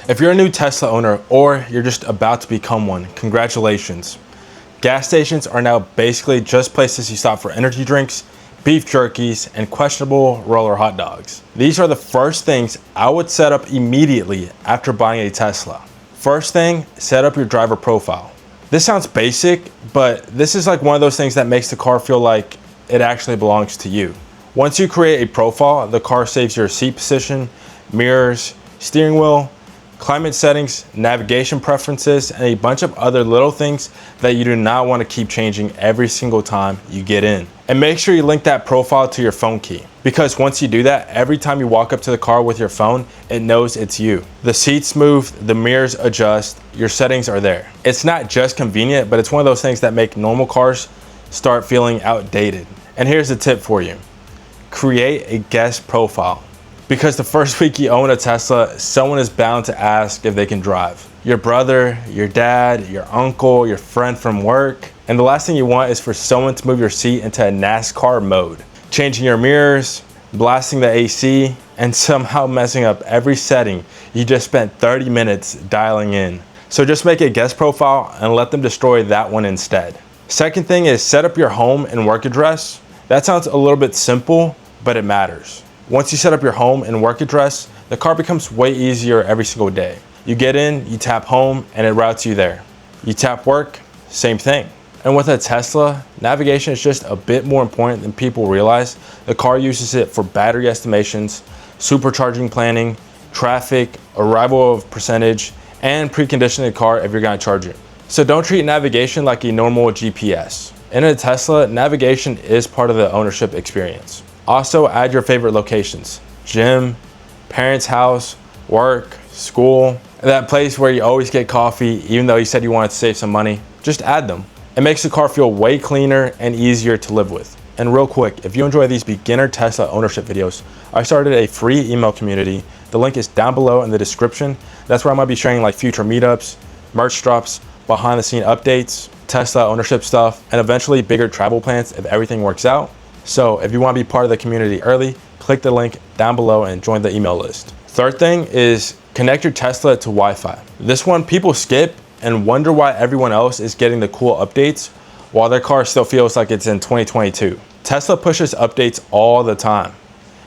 If you're a new Tesla owner or you're just about to become one, congratulations. Gas stations are now basically just places you stop for energy drinks, beef jerkies, and questionable roller hot dogs. These are the first things I would set up immediately after buying a Tesla. First thing, set up your driver profile. This sounds basic, but this is like one of those things that makes the car feel like it actually belongs to you. Once you create a profile, the car saves your seat position, mirrors, steering wheel, climate settings, navigation preferences, and a bunch of other little things that you do not want to keep changing every single time you get in. And make sure you link that profile to your phone key, because once you do that, every time you walk up to the car with your phone, it knows it's you. The seats move, the mirrors adjust, your settings are there. It's not just convenient, but it's one of those things that make normal cars start feeling outdated. And here's a tip for you. Create a guest profile. Because the first week you own a Tesla, someone is bound to ask if they can drive. Your brother, your dad, your uncle, your friend from work. And the last thing you want is for someone to move your seat into a NASCAR mode, changing your mirrors, blasting the AC, and somehow messing up every setting you just spent 30 minutes dialing in. So just make a guest profile and let them destroy that one instead. Second thing is set up your home and work address. That sounds a little bit simple, but it matters. Once you set up your home and work address, the car becomes way easier every single day. You get in, you tap home, and it routes you there. You tap work, same thing. And with a Tesla, navigation is just a bit more important than people realize. The car uses it for battery estimations, supercharging planning, traffic, arrival of percentage, and preconditioning the car if you're gonna charge it. So don't treat navigation like a normal GPS. In a Tesla, navigation is part of the ownership experience. Also, add your favorite locations: gym, parents' house, work, school, that place where you always get coffee even though you said you wanted to save some money. Just add them. It makes the car feel way cleaner and easier to live with. And real quick, if you enjoy these beginner Tesla ownership videos, I started a free email community. The link is down below in the description. That's where I might be sharing like future meetups, merch drops, behind the scene updates, Tesla ownership stuff, and eventually bigger travel plans if everything works out. So if you want to be part of the community early, click the link down below and join the email list. Third thing is connect your Tesla to Wi-Fi. This one people skip and wonder why everyone else is getting the cool updates while their car still feels like it's in 2022. Tesla pushes updates all the time.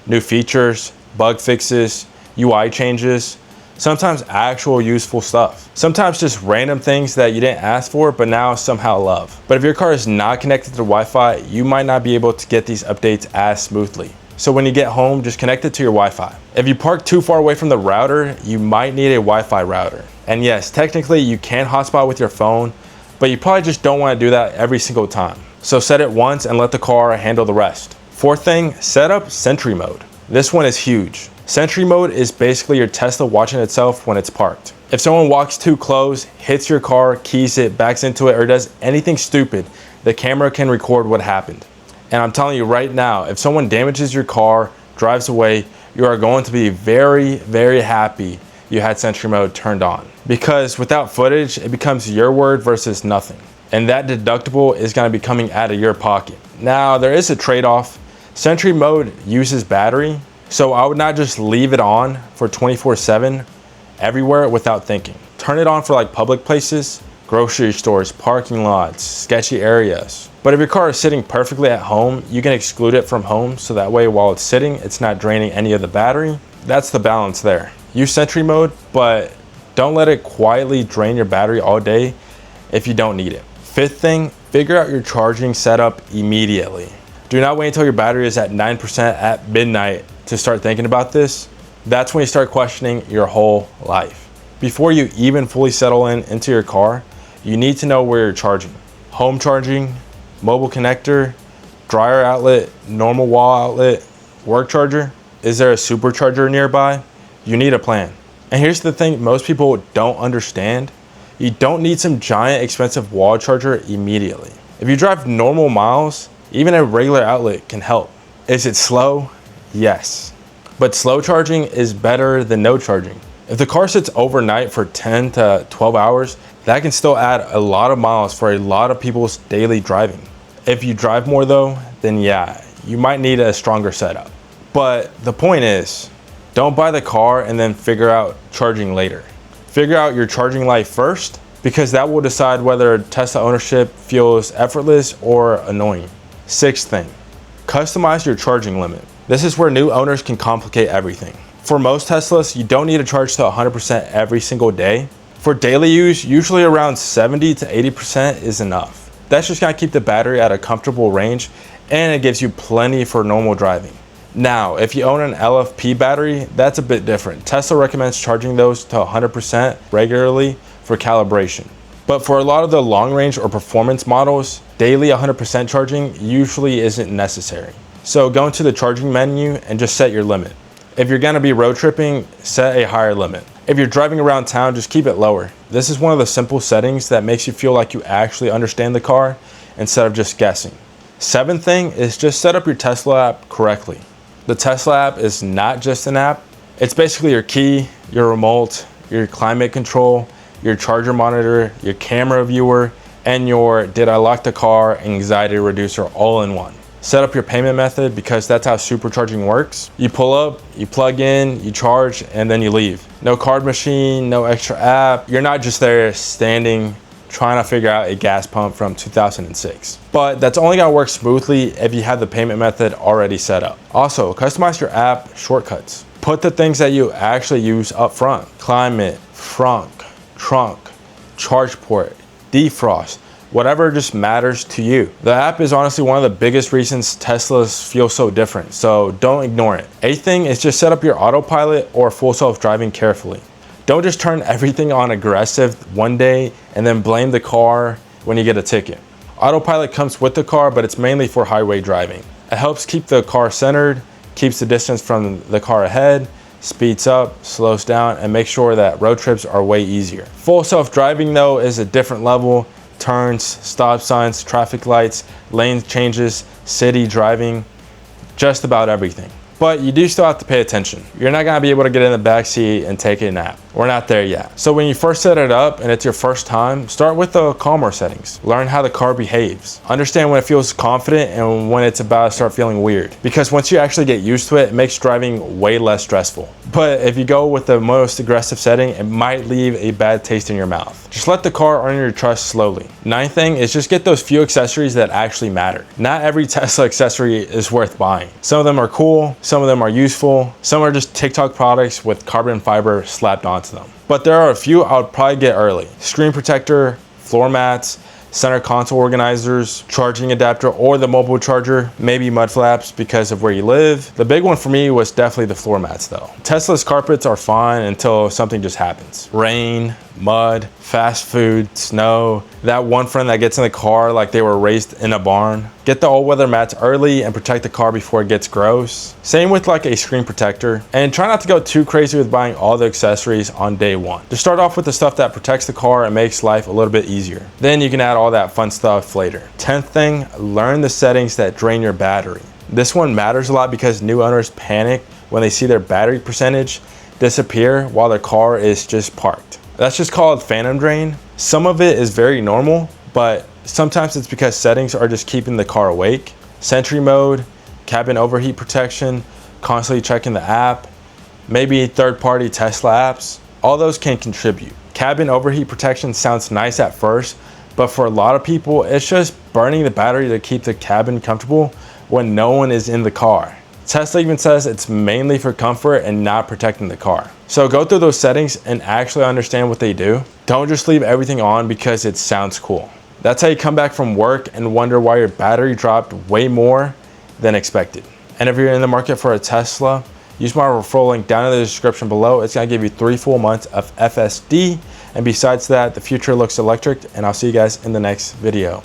New features, bug fixes, UI changes, sometimes actual useful stuff. Sometimes just random things that you didn't ask for but now somehow love. But if your car is not connected to Wi-Fi, you might not be able to get these updates as smoothly. So when you get home, just connect it to your Wi-Fi. If you park too far away from the router, you might need a Wi-Fi router. And yes, technically you can hotspot with your phone, but you probably just don't want to do that every single time. So set it once and let the car handle the rest. Fourth thing, set up Sentry mode. This one is huge. Sentry mode is basically your Tesla watching itself when it's parked. If someone walks too close, hits your car, keys it, backs into it, or does anything stupid, the camera can record what happened. And I'm telling you right now, if someone damages your car, drives away, you are going to be very, very happy you had Sentry mode turned on. Because without footage, it becomes your word versus nothing. And that deductible is going to be coming out of your pocket. Now, there is a trade-off. Sentry mode uses battery, so I would not just leave it on for 24/7 everywhere without thinking. Turn it on for like public places, grocery stores, parking lots, sketchy areas. But if your car is sitting perfectly at home, you can exclude it from home so that way while it's sitting, it's not draining any of the battery. That's the balance there. Use Sentry mode, but don't let it quietly drain your battery all day if you don't need it. Fifth thing, figure out your charging setup immediately. Do not wait until your battery is at 9% at midnight to start thinking about this. That's when you start questioning your whole life. Before you even fully settle into your car, you need to know where you're charging. Home charging, mobile connector, dryer outlet, normal wall outlet, work charger. Is there a supercharger nearby? You need a plan. And here's the thing most people don't understand. You don't need some giant expensive wall charger immediately. If you drive normal miles, even a regular outlet can help. Is it slow? Yes. But slow charging is better than no charging. If the car sits overnight for 10 to 12 hours, that can still add a lot of miles for a lot of people's daily driving. If you drive more though, then yeah, you might need a stronger setup. But the point is, don't buy the car and then figure out charging later. Figure out your charging life first, because that will decide whether Tesla ownership feels effortless or annoying. Sixth thing, customize your charging limit. This is where new owners can complicate everything. For most Teslas, you don't need to charge to 100% every single day. For daily use, usually around 70 to 80% is enough. That's just gonna keep the battery at a comfortable range, and it gives you plenty for normal driving. Now, if you own an LFP battery, that's a bit different. Tesla recommends charging those to 100% regularly for calibration. But for a lot of the long range or performance models, daily 100% charging usually isn't necessary. So go into the charging menu and just set your limit. If you're gonna be road tripping, set a higher limit. If you're driving around town, just keep it lower. This is one of the simple settings that makes you feel like you actually understand the car instead of just guessing. Seventh thing is just set up your Tesla app correctly. The Tesla app is not just an app. It's basically your key, your remote, your climate control, your charger monitor, your camera viewer, and your did I lock the car anxiety reducer all in one. Set up your payment method, because that's how supercharging works. You pull up, you plug in, you charge, and then you leave. No card machine, no extra app. You're not just there standing trying to figure out a gas pump from 2006. But that's only gonna work smoothly if you have the payment method already set up. Also, customize your app shortcuts. Put the things that you actually use up front. Climate, frunk, trunk, charge port, defrost, whatever just matters to you. The app is honestly one of the biggest reasons Teslas feel so different, so don't ignore it. Eighth thing is just set up your autopilot or full self-driving carefully. Don't just turn everything on aggressive one day and then blame the car when you get a ticket. Autopilot comes with the car, but it's mainly for highway driving. It helps keep the car centered, keeps the distance from the car ahead, speeds up, slows down, and makes sure that road trips are way easier. Full self-driving though is a different level. Turns, stop signs, traffic lights, lane changes, city driving, just about everything. But you do still have to pay attention. You're not gonna be able to get in the back seat and take a nap. We're not there yet. So when you first set it up and it's your first time, start with the calmer settings. Learn how the car behaves. Understand when it feels confident and when it's about to start feeling weird. Because once you actually get used to it, it makes driving way less stressful. But if you go with the most aggressive setting, it might leave a bad taste in your mouth. Just let the car earn your trust slowly. Ninth thing is just get those few accessories that actually matter. Not every Tesla accessory is worth buying. Some of them are cool, some of them are useful, some are just TikTok products with carbon fiber slapped onto them. But there are a few I would probably get early. Screen protector, floor mats, center console organizers, charging adapter or the mobile charger, maybe mud flaps because of where you live. The big one for me was definitely the floor mats though. Tesla's carpets are fine until something just happens. Rain, mud, fast food, snow, that one friend that gets in the car like they were raised in a barn. Get the all-weather mats early and protect the car before it gets gross. Same with like a screen protector. And try not to go too crazy with buying all the accessories on day one. Just start off with the stuff that protects the car and makes life a little bit easier. Then you can add all that fun stuff later. 10th thing, learn the settings that drain your battery. This one matters a lot because new owners panic when they see their battery percentage disappear while their car is just parked. That's just called phantom drain. Some of it is very normal, but sometimes it's because settings are just keeping the car awake. Sentry mode, cabin overheat protection, constantly checking the app, maybe third-party Tesla apps, all those can contribute. Cabin overheat protection sounds nice at first, but for a lot of people, it's just burning the battery to keep the cabin comfortable when no one is in the car. Tesla even says it's mainly for comfort and not protecting the car. So go through those settings and actually understand what they do. Don't just leave everything on because it sounds cool. That's how you come back from work and wonder why your battery dropped way more than expected. And if you're in the market for a Tesla, use my referral link down in the description below. It's gonna give you 3 full months of FSD. And besides that, the future looks electric, and I'll see you guys in the next video.